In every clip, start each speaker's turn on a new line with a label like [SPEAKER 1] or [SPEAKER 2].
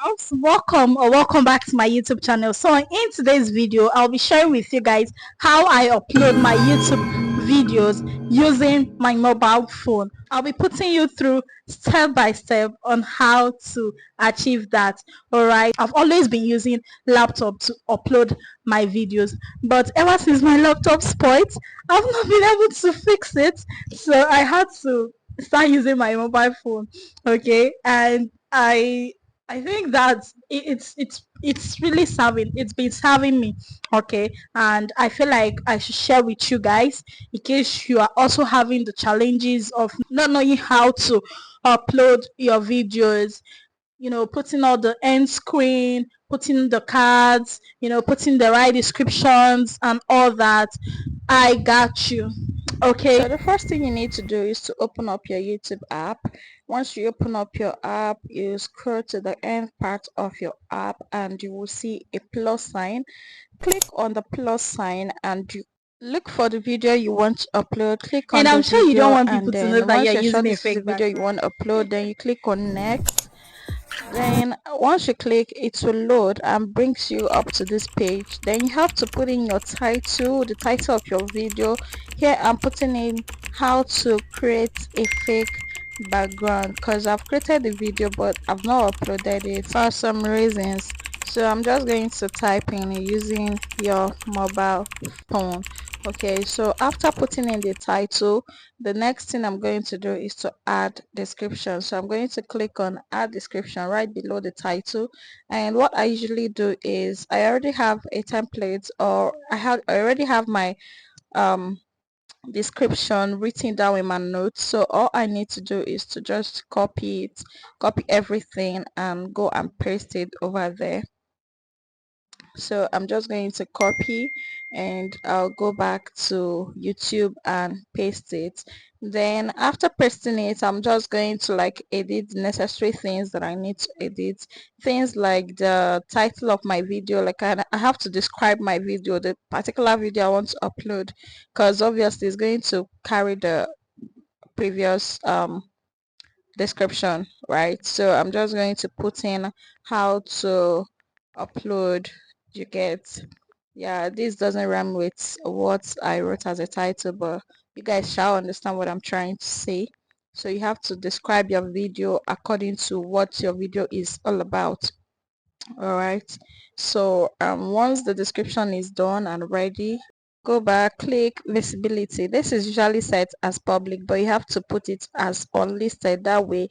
[SPEAKER 1] Guys, welcome back to my YouTube channel. So in today's video I'll be sharing with you guys how I upload my YouTube videos using my mobile phone. I'll be putting you through step by step on how to achieve that. All right, I've always been using laptop to upload my videos, but ever since my laptop spoiled, I've not been able to fix it, so I had to start using my mobile phone. Okay, and I think that it's really serving. It's been serving me, okay. And I feel like I should share with you guys in case you are also having the challenges of not knowing how to upload your videos. Putting all the end screen, putting the cards, putting the right descriptions and all that. I got you. Okay.
[SPEAKER 2] So the first thing you need to do is to open up your YouTube app. Once you open up your app, you scroll to the end part of your app and you will see a plus sign. Click on the plus sign and you look for the video you want to upload. Click
[SPEAKER 1] And
[SPEAKER 2] on the
[SPEAKER 1] I'm sure you don't
[SPEAKER 2] video
[SPEAKER 1] want people
[SPEAKER 2] and
[SPEAKER 1] to know
[SPEAKER 2] then
[SPEAKER 1] that
[SPEAKER 2] once
[SPEAKER 1] you're
[SPEAKER 2] you're sure
[SPEAKER 1] using a
[SPEAKER 2] this is the
[SPEAKER 1] fake
[SPEAKER 2] video you
[SPEAKER 1] background.
[SPEAKER 2] want to upload, then you click on next. Then once you click, it will load and brings you up to this page. Then you have to put in your title, the title of your video. Here I'm putting in how to create a fake background because I've created the video but I've not uploaded it for some reasons. So I'm just going to type in using your mobile phone. Okay, so after putting in the title, the next thing I'm going to do is to add description. So I'm going to click on add description right below the title. And what I usually do is I already have a template, or I already have my um description written down in my notes. So all I need to do is to just copy everything and go and paste it over there. So I'm just going to copy and I'll go back to YouTube and paste it. Then after pasting it, I'm just going to like edit the necessary things that I need to edit. Things like the title of my video, like I have to describe my video, the particular video I want to upload, because obviously it's going to carry the previous description, right? So I'm just going to put in how to upload. You get, yeah, this doesn't rhyme with what I wrote as a title, but you guys shall understand what I'm trying to say. So you have to describe your video according to what your video is all about. All right, so once the description is done and ready, go back, click visibility. This is usually set as public, but you have to put it as unlisted. That way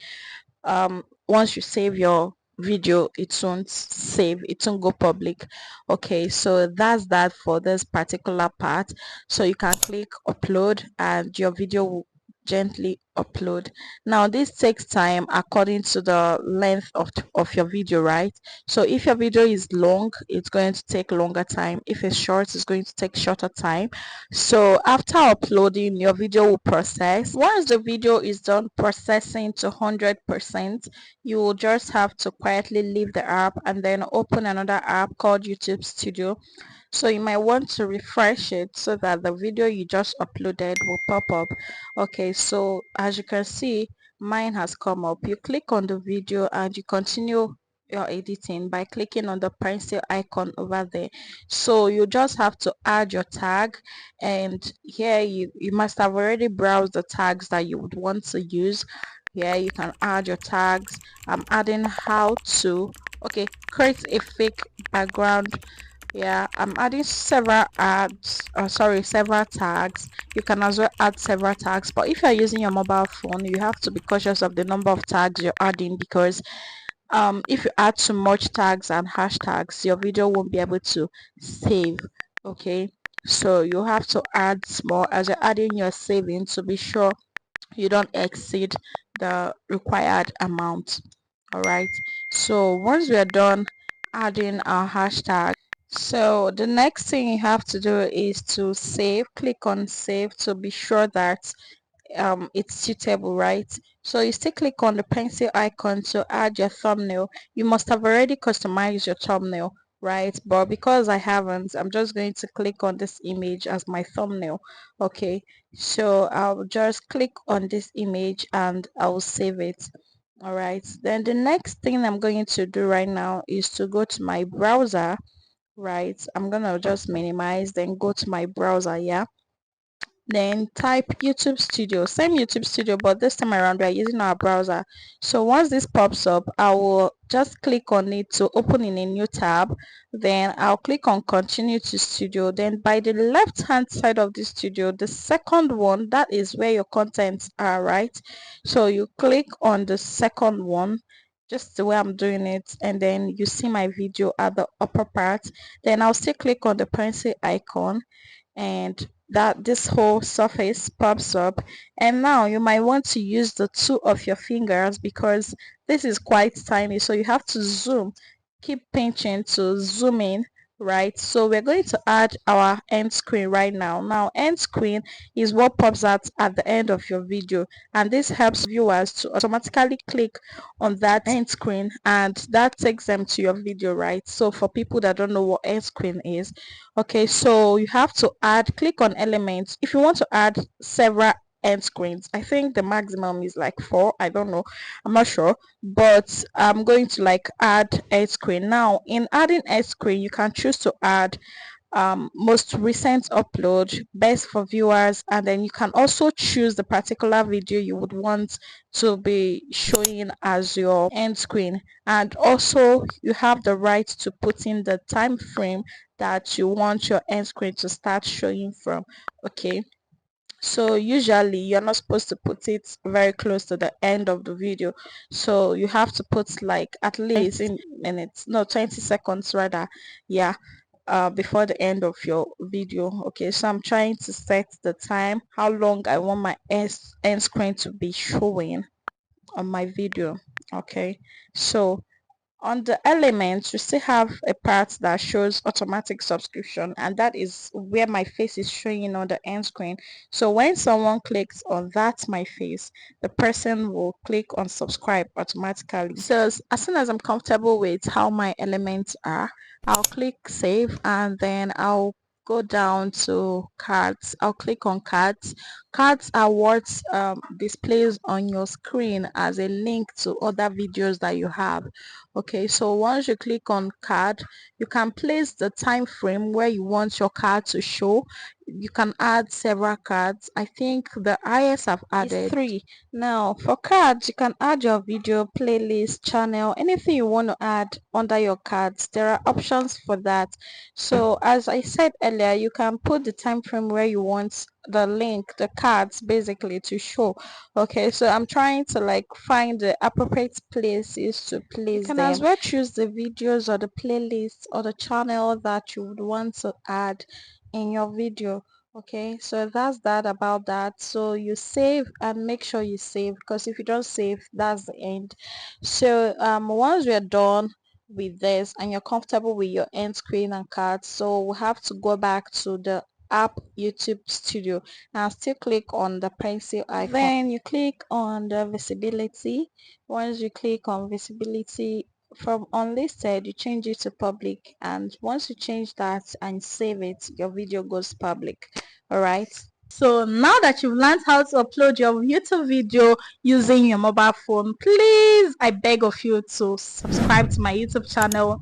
[SPEAKER 2] once you save your video, it won't save, it won't go public. Okay, so that's that for this particular part. So you can click upload and your video will gently upload. Now this takes time according to the length of your video, right? So if your video is long, it's going to take longer time. If it's short, it's going to take shorter time. So after uploading, your video will process. Once the video is done processing to 100%, you will just have to quietly leave the app and then open another app called YouTube Studio. So you might want to refresh it so that the video you just uploaded will pop up. Okay, so as you can see, mine has come up. You click on the video and you continue your editing by clicking on the pencil icon over there. So you just have to add your tag, and here you must have already browsed the tags that you would want to use. Here you can add your tags. I'm adding how to, okay, create a fake background. Yeah, I'm adding several several tags. You can as well add several tags, but if you're using your mobile phone, you have to be cautious of the number of tags you're adding, because if you add too much tags and hashtags, your video won't be able to save. Okay, so you have to add small as you're adding your saving to be sure you don't exceed the required amount. All right, so once we are done adding our hashtag, so the next thing you have to do is to save. Click on save to be sure that it's suitable, right? So you still click on the pencil icon to add your thumbnail. You must have already customized your thumbnail, right? But because I haven't, I'm just going to click on this image as my thumbnail. Okay, so I'll just click on this image and I'll save it. All right, then the next thing I'm going to do right now is to go to my browser. Right, I'm gonna just minimize, then go to my browser. Yeah, then type YouTube Studio, same YouTube Studio, but this time around we are using our browser. So once this pops up, I will just click on it to open in a new tab. Then I'll click on continue to studio. Then by the left hand side of the studio, the second one, that is where your contents are, right? So you click on the second one, just the way I'm doing it, and then you see my video at the upper part. Then I'll still click on the pencil icon, and that this whole surface pops up. And now you might want to use the two of your fingers because this is quite tiny, so you have to zoom, keep pinching to zoom in, right? So we're going to add our end screen right now. End screen is what pops out at the end of your video, and this helps viewers to automatically click on that end screen, and that takes them to your video, right? So for people that don't know what end screen is, okay, so you have to click on elements if you want to add several end screens. I think the maximum is like 4, I don't know, I'm not sure, but I'm going to like add end screen. Now in adding end screen, you can choose to add most recent upload, best for viewers, and then you can also choose the particular video you would want to be showing as your end screen. And also you have the right to put in the time frame that you want your end screen to start showing from. Okay, so usually you're not supposed to put it very close to the end of the video, so you have to put like at least in minutes, no, 20 seconds rather. Yeah, before the end of your video. Okay, so I'm trying to set the time, how long I want my end screen to be showing on my video. Okay, so on the elements, you still have a part that shows automatic subscription, and that is where my face is showing on the end screen. So when someone clicks on that my face, the person will click on subscribe automatically. So as soon as I'm comfortable with how my elements are, I'll click save, and then I'll go down to cards. I'll click on cards. Cards are what displays on your screen as a link to other videos that you have. Okay, so once you click on card, you can place the time frame where you want your card to show. You can add several cards. I think the highest I've added is 3. Now for cards, you can add your video, playlist, channel, anything you want to add under your cards. There are options for that. So as I said earlier, you can put the time frame where you want the link, the cards basically to show. Okay, so I'm trying to like find the appropriate places to place them. You can as well choose the videos or the playlist or the channel that you would want to add in your video. Okay, so that's that about that. So you save and make sure you save, because if you don't save, that's the end. So once we're done with this and you're comfortable with your end screen and cards, so we have to go back to the app YouTube Studio and still click on the pencil icon. Then you click on the visibility. Once you click on visibility, from unlisted you change it to public, and once you change that and save it, your video goes public. All right,
[SPEAKER 1] So now that you've learned how to upload your YouTube video using your mobile phone, please, I beg of you to subscribe to my YouTube channel.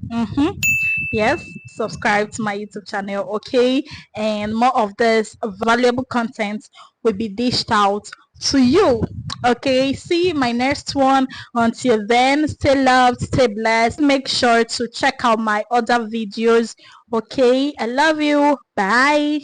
[SPEAKER 1] Yes, subscribe to my YouTube channel, okay? And more of this valuable content will be dished out to you. Okay, see my next one. Until then, stay loved, stay blessed. Make sure to check out my other videos. Okay, I love you. Bye.